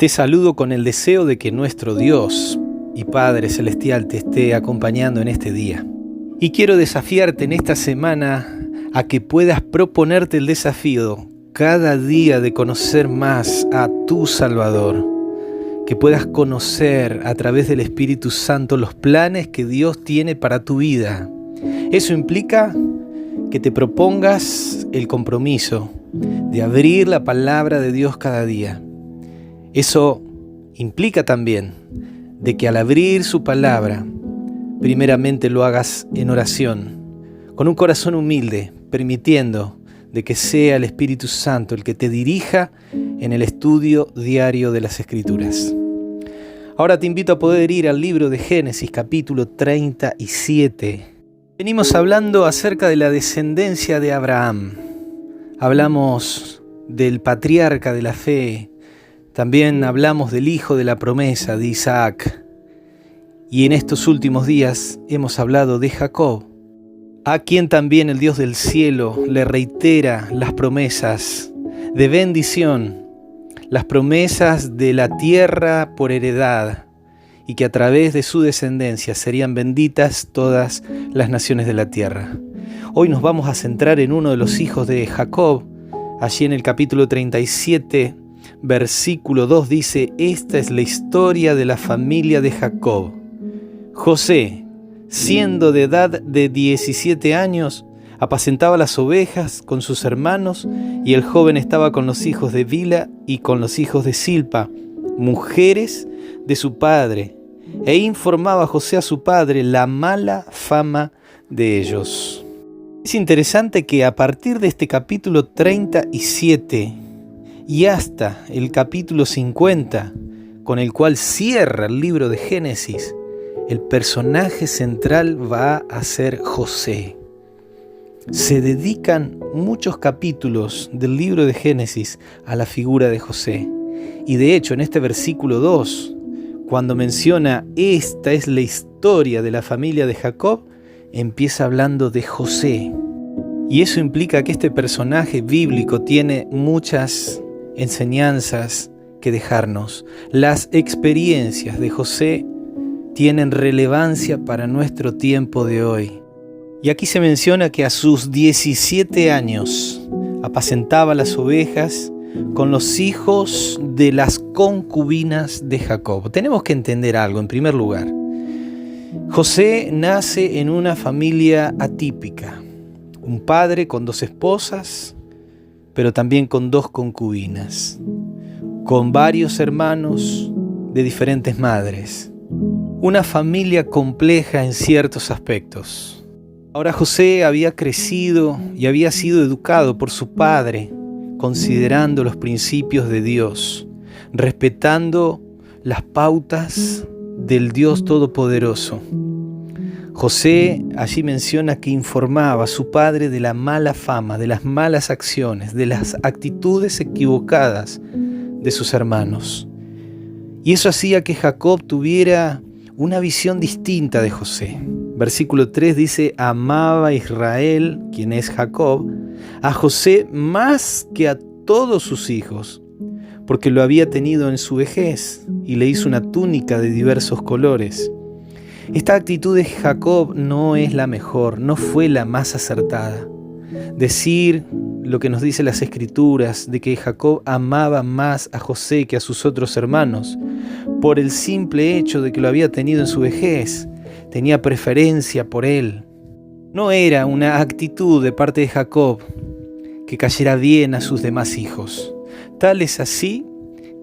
Te saludo con el deseo de que nuestro Dios y Padre Celestial te esté acompañando en este día. Y quiero desafiarte en esta semana a que puedas proponerte el desafío cada día de conocer más a tu Salvador. Que puedas conocer a través del Espíritu Santo los planes que Dios tiene para tu vida. Eso implica que te propongas el compromiso de abrir la palabra de Dios cada día. Eso implica también de que al abrir su palabra, primeramente lo hagas en oración, con un corazón humilde, permitiendo de que sea el Espíritu Santo el que te dirija en el estudio diario de las Escrituras. Ahora te invito a poder ir al libro de Génesis, capítulo 37. Venimos hablando acerca de la descendencia de Abraham. Hablamos del patriarca de la fe. También hablamos del hijo de la promesa, de Isaac. Y en estos últimos días hemos hablado de Jacob, a quien también el Dios del cielo le reitera las promesas de bendición, las promesas de la tierra por heredad, y que a través de su descendencia serían benditas todas las naciones de la tierra. Hoy nos vamos a centrar en uno de los hijos de Jacob. Allí en el capítulo 37, versículo 2 dice: esta es la historia de la familia de Jacob. José, siendo de edad de 17 años, apacentaba las ovejas con sus hermanos, y el joven estaba con los hijos de Bilha y con los hijos de Silpa, mujeres de su padre, e informaba José a su padre la mala fama de ellos. Es interesante que a partir de este capítulo 37 y hasta el capítulo 50, con el cual cierra el libro de Génesis, el personaje central va a ser José. Se dedican muchos capítulos del libro de Génesis a la figura de José. Y de hecho, en este versículo 2, cuando menciona esta es la historia de la familia de Jacob, empieza hablando de José. Y eso implica que este personaje bíblico tiene muchas enseñanzas que dejarnos. Las experiencias de José tienen relevancia para nuestro tiempo de hoy. Y aquí se menciona que a sus 17 años apacentaba las ovejas con los hijos de las concubinas de Jacob. Tenemos que entender algo en primer lugar. José nace en una familia atípica. Un padre con 2 esposas, pero también con 2 concubinas, con varios hermanos de diferentes madres. Una familia compleja en ciertos aspectos. Ahora José había crecido y había sido educado por su padre, considerando los principios de Dios, respetando las pautas del Dios Todopoderoso. José allí menciona que informaba a su padre de la mala fama, de las malas acciones, de las actitudes equivocadas de sus hermanos. Y eso hacía que Jacob tuviera una visión distinta de José. Versículo 3 dice: amaba a Israel, quien es Jacob, a José más que a todos sus hijos, porque lo había tenido en su vejez y le hizo una túnica de diversos colores. Esta actitud de Jacob no es la mejor, no fue la más acertada. Decir lo que nos dice las Escrituras de que Jacob amaba más a José que a sus otros hermanos, por el simple hecho de que lo había tenido en su vejez, tenía preferencia por él. No era una actitud de parte de Jacob que cayera bien a sus demás hijos. Tal es así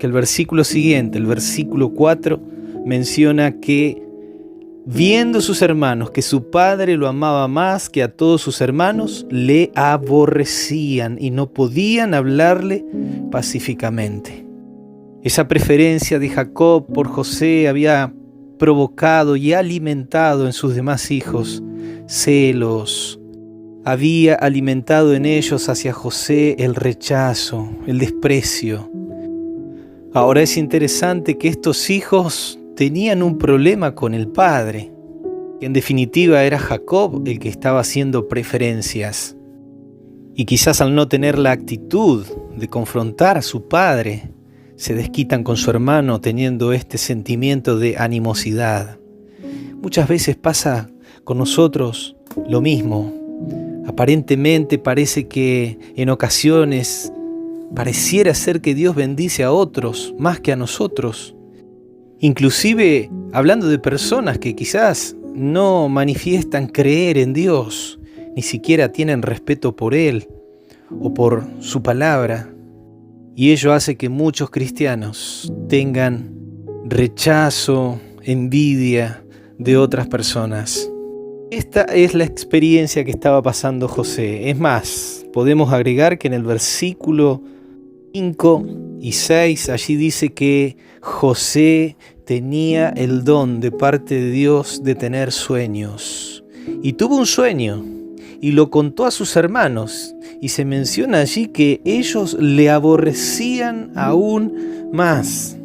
que el versículo siguiente, el versículo 4, menciona que viendo sus hermanos que su padre lo amaba más que a todos sus hermanos, le aborrecían y no podían hablarle pacíficamente. Esa preferencia de Jacob por José había provocado y alimentado en sus demás hijos celos. Había alimentado en ellos hacia José el rechazo, el desprecio. Ahora es interesante que estos hijos tenían un problema con el padre, que en definitiva era Jacob el que estaba haciendo preferencias. Y quizás al no tener la actitud de confrontar a su padre, se desquitan con su hermano teniendo este sentimiento de animosidad. Muchas veces pasa con nosotros lo mismo. Aparentemente parece que en ocasiones pareciera ser que Dios bendice a otros más que a nosotros. Inclusive hablando de personas que quizás no manifiestan creer en Dios, ni siquiera tienen respeto por Él o por su palabra. Y ello hace que muchos cristianos tengan rechazo, envidia de otras personas. Esta es la experiencia que estaba pasando José. Es más, podemos agregar que en el versículo 5 y 6, allí dice que José tenía el don de parte de Dios de tener sueños. Y tuvo un sueño y lo contó a sus hermanos. Y se menciona allí que ellos le aborrecían aún más.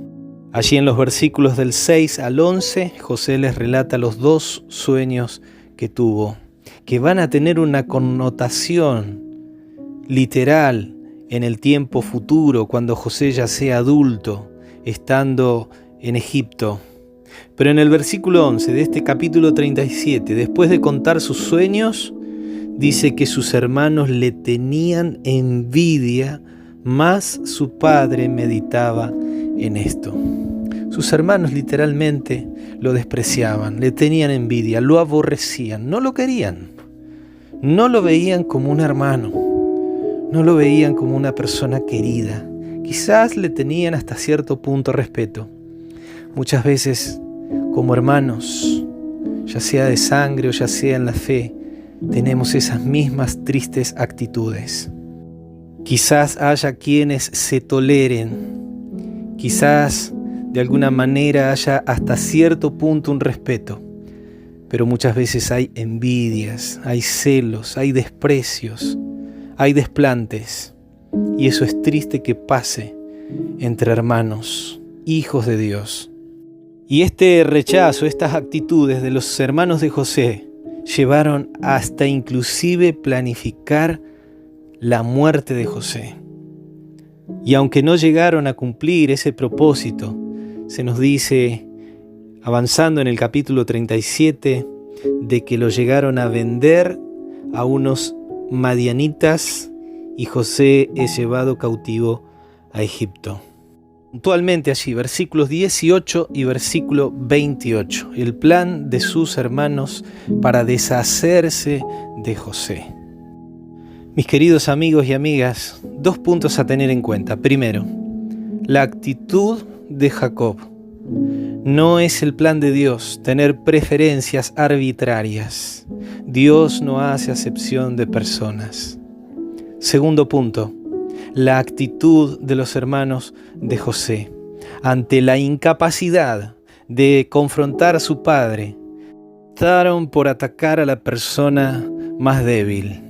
Allí en los versículos del 6 al 11, José les relata los dos sueños que tuvo, que van a tener una connotación literal en el tiempo futuro, cuando José ya sea adulto, estando en Egipto. Pero en el versículo 11 de este capítulo 37, después de contar sus sueños, dice que sus hermanos le tenían envidia, mas su padre meditaba en esto. Sus hermanos literalmente lo despreciaban, le tenían envidia, lo aborrecían, no lo querían, no lo veían como un hermano, no lo veían como una persona querida. Quizás le tenían hasta cierto punto respeto. Muchas veces, como hermanos, ya sea de sangre o ya sea en la fe, tenemos esas mismas tristes actitudes. Quizás haya quienes se toleren, quizás de alguna manera haya hasta cierto punto un respeto, pero muchas veces hay envidias, hay celos, hay desprecios, hay desplantes, y eso es triste que pase entre hermanos, hijos de Dios. Y este rechazo, estas actitudes de los hermanos de José llevaron hasta inclusive planificar la muerte de José. Y aunque no llegaron a cumplir ese propósito, se nos dice, avanzando en el capítulo 37, de que lo llegaron a vender a unos madianitas y José es llevado cautivo a Egipto. Puntualmente allí, versículos 18 y versículo 28, el plan de sus hermanos para deshacerse de José. Mis queridos amigos y amigas, dos puntos a tener en cuenta. Primero, la actitud de Jacob. No es el plan de Dios tener preferencias arbitrarias. Dios no hace acepción de personas. Segundo punto, la actitud de los hermanos de José. Ante la incapacidad de confrontar a su padre, optaron por atacar a la persona más débil.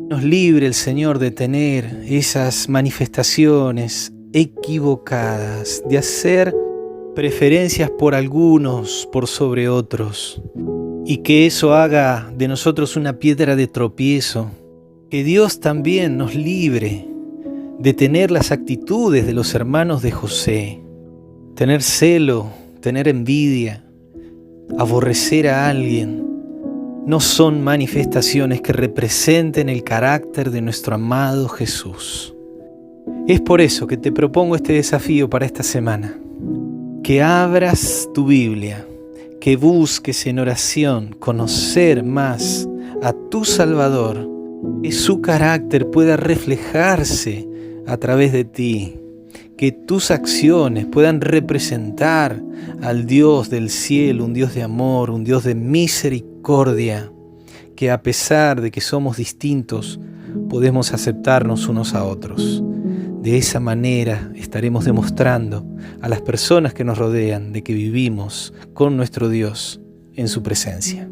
Nos libre el Señor de tener esas manifestaciones equivocadas, de hacer preferencias por algunos por sobre otros, y que eso haga de nosotros una piedra de tropiezo. Que Dios también nos libre de tener las actitudes de los hermanos de José, tener celo, tener envidia, aborrecer a alguien. No son manifestaciones que representen el carácter de nuestro amado Jesús. Es por eso que te propongo este desafío para esta semana. Que abras tu Biblia, que busques en oración conocer más a tu Salvador, que su carácter pueda reflejarse a través de ti, que tus acciones puedan representar al Dios del cielo, un Dios de amor, un Dios de misericordia, que a pesar de que somos distintos, podemos aceptarnos unos a otros. De esa manera estaremos demostrando a las personas que nos rodean de que vivimos con nuestro Dios en su presencia.